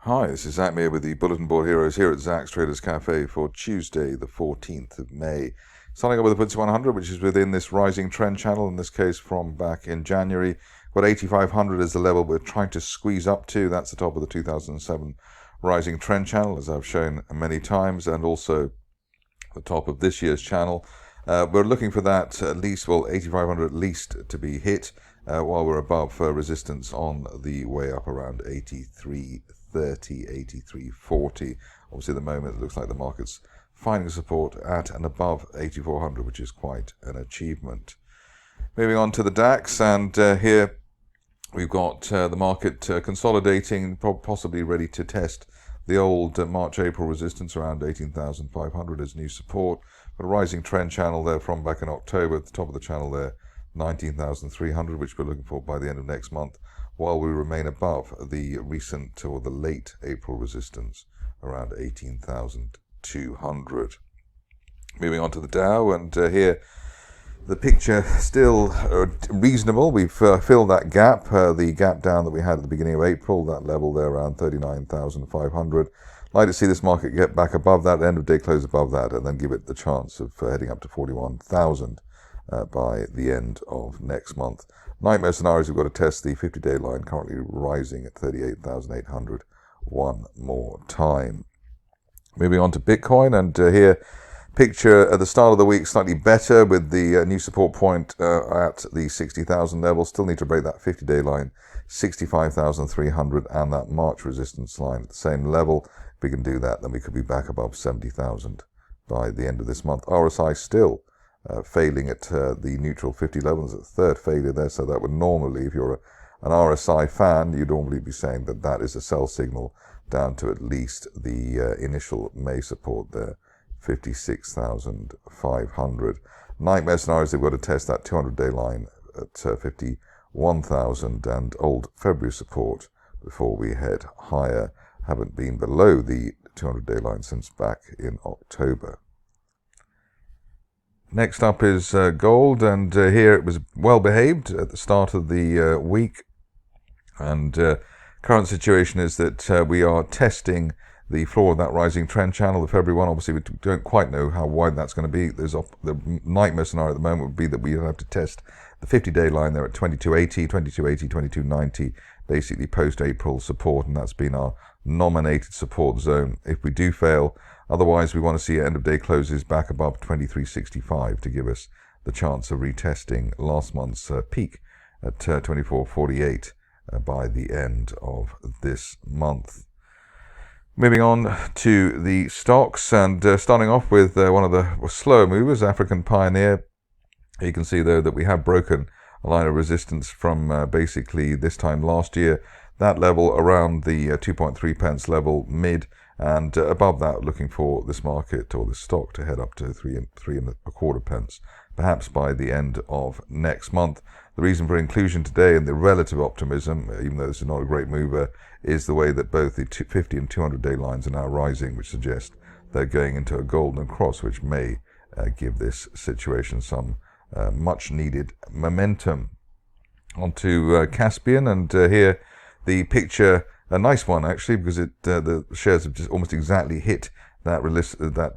Hi, this is Zach Meir with the Bulletin Board Heroes here at Zach's Traders Cafe for Tuesday, the 14th of May. Starting off with the FTSE 100, which is within this rising trend channel, in this case from back in January. But 8,500 is the level we're trying to squeeze up to. That's the top of the 2007 rising trend channel, as I've shown many times, and also the top of this year's channel. We're looking for that at least, 8,500 at least to be hit, while we're above resistance on the way up around 83.30, 83.40. Obviously, at the moment, it looks like the market's finding support at and above 8,400, which is quite an achievement. Moving on to the DAX, and here we've got the market consolidating, possibly ready to test the old March-April resistance around 18,500 as new support. But a rising trend channel there from back in October, at the top of the channel there, 19,300, which we're looking for by the end of next month, while we remain above the recent or the late April resistance around 18,200. Moving on to the Dow, and here the picture still reasonable. We've filled that gap, the gap down that we had at the beginning of April, that level there around 39,500. Like to see this market get back above that, end of day close above that, and then give it the chance of heading up to 41,000 by the end of next month. Nightmare scenarios, we've got to test the 50-day line, currently rising at 38,800 one more time. Moving on to Bitcoin, and here picture at the start of the week slightly better with the new support point at the 60,000 level. Still need to break that 50-day line, 65,300, and that March resistance line at the same level. If we can do that, then we could be back above 70,000 by the end of this month. RSI still failing at the neutral 50 level. There's a third failure there, so that would normally, if you're an RSI fan, you'd normally be saying that that is a sell signal down to at least the initial May support there, 56,500. Nightmare scenarios, they've got to test that 200-day line at 51,000 and old February support before we head higher. Haven't been below the 200-day line since back in October. Next up is gold, and here it was well behaved at the start of the week, and current situation is that we are testing the floor of that rising trend channel, the February one. Obviously, we don't quite know how wide that's going to be. The nightmare scenario at the moment would be that we have to test the 50-day line there at 2280, 2280, 2290, basically post-April support, and that's been our nominated support zone. If we do fail, otherwise we want to see end-of-day closes back above 2365 to give us the chance of retesting last month's peak at 2448 by the end of this month. Moving on to the stocks, and starting off with one of the slower movers, African Pioneer. You can see though that we have broken a line of resistance from basically this time last year. That level around the 2.3 pence level mid, and above that looking for this market or this stock to head up to 3.25 pence, perhaps by the end of next month. The reason for inclusion today and the relative optimism, even though this is not a great mover, is the way that both the 50 and 200-day lines are now rising, which suggests they're going into a golden cross, which may give this situation some much-needed momentum. On to Caspian, and here the picture, a nice one actually, because the shares have just almost exactly hit that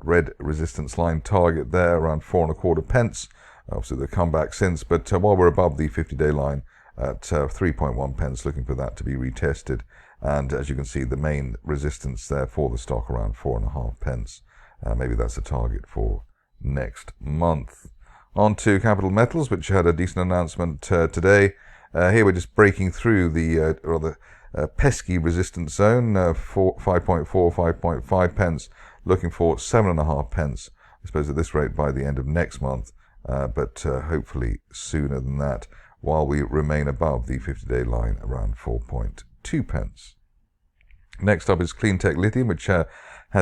red resistance line target there around 4.25 pence. Obviously they've come back since, but while we're above the 50-day line at 3.1 pence, looking for that to be retested. And as you can see, the main resistance there for the stock around 4.5 pence. Maybe that's a target for next month. On to Capital Metals, which had a decent announcement today. Here we're just breaking through the rather pesky resistance zone, 5.4, 5.5 pence, looking for 7.5 pence, I suppose at this rate by the end of next month, but hopefully sooner than that, while we remain above the 50-day line around 4.2 pence. Next up is CleanTech Lithium, which had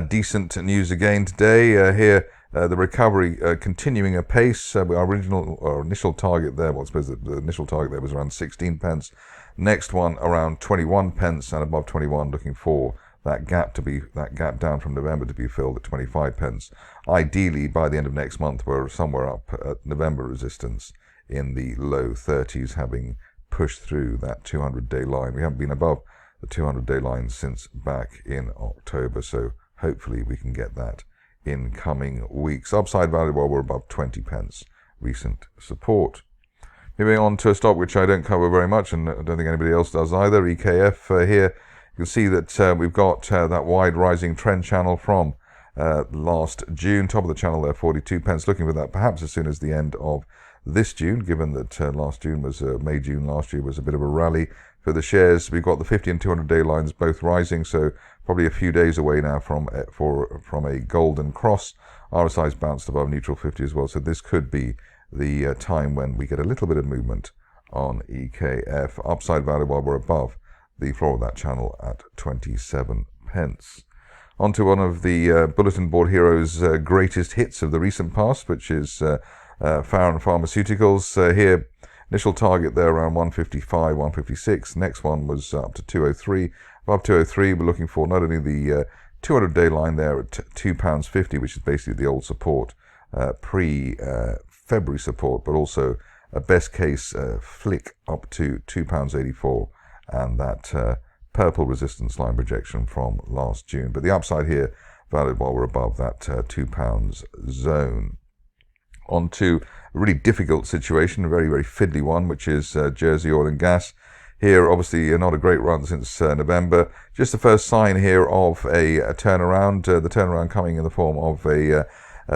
decent news again today. Here the recovery continuing apace. Our initial target there, I suppose the initial target there was around 16 pence. Next one around 21 pence, and above 21, looking for that gap down from November to be filled at 25 pence. Ideally, by the end of next month, we're somewhere up at November resistance in the low 30s, having pushed through that 200-day line. We haven't been above the 200-day line since back in October. So hopefully we can get that in coming weeks. Upside value while we're above 20 pence. Recent support. Moving on to a stock which I don't cover very much, and I don't think anybody else does either, EKF. Here you can see that we've got that wide rising trend channel from last June. Top of the channel there, 42 pence. Looking for that perhaps as soon as the end of this June, given that last June was May, June last year was a bit of a rally for the shares. We've got the 50 and 200-day lines both rising, so probably a few days away now from a golden cross. RSI's bounced above neutral 50 as well, so this could be the time when we get a little bit of movement on EKF. Upside value while we're above the floor of that channel at 27 pence. Onto one of the bulletin board heroes' greatest hits of the recent past, which is Faron Pharmaceuticals. Here, initial target there around 155, 156. Next one was up to 203. Above 203, we're looking for not only the 200-day line there at £2.50, which is basically the old support, pre-February support, but also a best case flick up to £2.84, and that purple resistance line projection from last June. But the upside here, valid while we're above that £2 zone. On to a really difficult situation, a very, very fiddly one, which is Jersey Oil and Gas. Here, obviously, not a great run since November. Just the first sign here of a turnaround. The turnaround coming in the form of a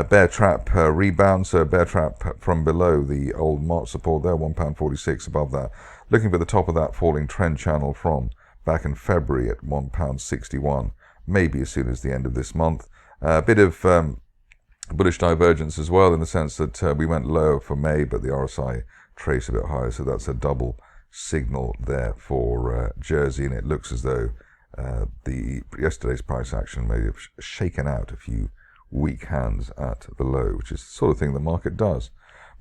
bear trap rebound. So a bear trap from below the old March support there, £1.46 above that. Looking for the top of that falling trend channel from back in February at £1.61, maybe as soon as the end of this month. A bit of bullish divergence as well, in the sense that we went lower for May, but the RSI traced a bit higher, so that's a double signal there for Jersey, and it looks as though yesterday's price action may have shaken out a few weak hands at the low, which is the sort of thing the market does.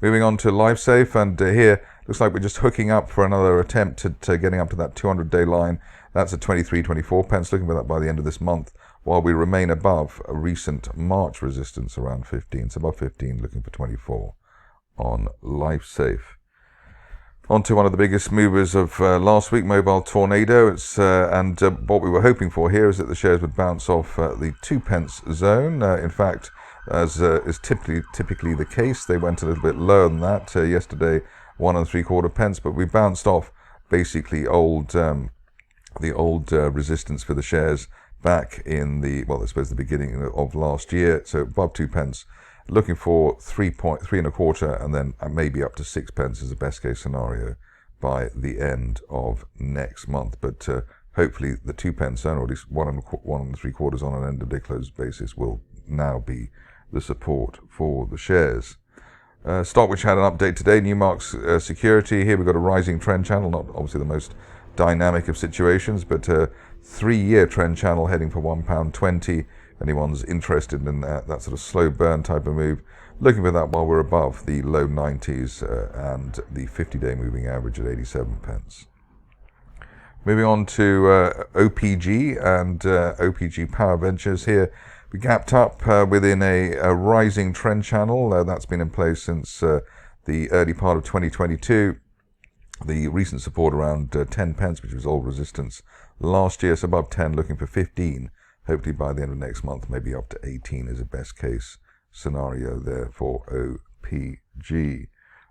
Moving on to LifeSafe, and here looks like we're just hooking up for another attempt at getting up to that 200-day line. That's at 23, 24 pence. Looking for that by the end of this month, while we remain above a recent March resistance around 15. So above 15, looking for 24 on LifeSafe. On to one of the biggest movers of last week, Mobile Tornado. What we were hoping for here is that the shares would bounce off the 2 pence zone. In fact, as is typically the case, they went a little bit lower than that yesterday, 1 3/4 pence. But we bounced off basically the old resistance for the shares back in the beginning of last year. So above 2 pence. Looking for 3 1/4, and then maybe up to 6 pence is the best case scenario by the end of next month. But hopefully the 2 pence zone, or at least 1 3/4 on an end of day close basis, will now be the support for the shares. Stock which had an update today, Newmark's Security. Here we've got a rising trend channel, not obviously the most dynamic of situations, but a 3-year trend channel heading for £1.20. Anyone's interested in that sort of slow burn type of move, looking for that while we're above the low 90s and the 50-day moving average at 87 pence. Moving on to OPG and OPG Power Ventures. Here we gapped up within a rising trend channel. That's been in place since the early part of 2022. The recent support around 10 pence, which was old resistance last year, so above 10, looking for 15. Hopefully by the end of next month, maybe up to 18 is a best case scenario there for OPG.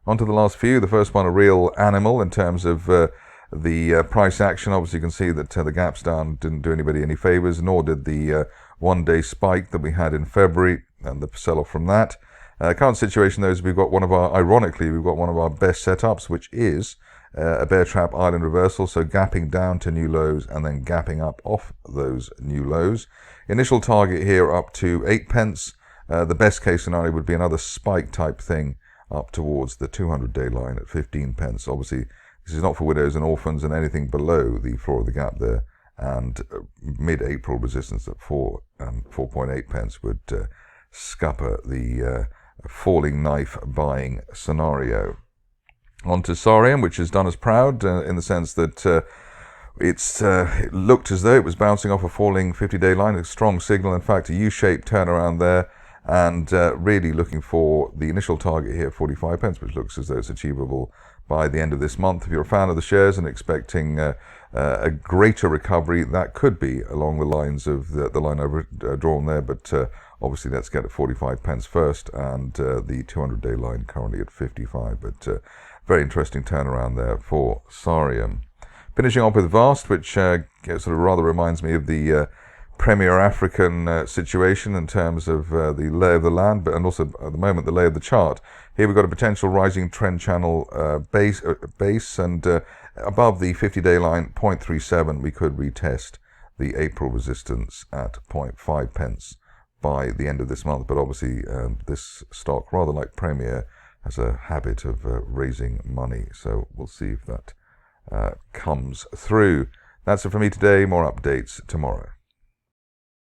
On to the last few. The first one, a real animal in terms of the price action. Obviously, you can see that the gaps down didn't do anybody any favors, nor did the one-day spike that we had in February and the sell-off from that. Current situation, though, is we've got one of our best setups, which is a bear trap island reversal, so gapping down to new lows and then gapping up off those new lows. Initial target here up to 8 pence. The best case scenario would be another spike type thing up towards the 200-day line at 15 pence. Obviously, this is not for widows and orphans, and anything below the floor of the gap there, and mid-April resistance at 4 and 4.8 pence would scupper the falling knife buying scenario. On to Sareum, which has done us proud in the sense that it looked as though it was bouncing off a falling 50-day line, a strong signal, in fact, a U-shaped turnaround there, and really looking for the initial target here, 45 pence, which looks as though it's achievable by the end of this month. If you're a fan of the shares and expecting a greater recovery, that could be along the lines of the line I've drawn there, but obviously let's get at 45 pence first, and the 200-day line currently at 55, but very interesting turnaround there for Sareum. Finishing off with Vast, which sort of rather reminds me of the Premier African situation in terms of the lay of the land, but and also at the moment the lay of the chart. Here we've got a potential rising trend channel base, and above the 50-day line, 0.37, we could retest the April resistance at 0.5 pence by the end of this month. But obviously this stock, rather like Premier, has a habit of raising money, so we'll see if that comes through. That's it for me today. More updates tomorrow.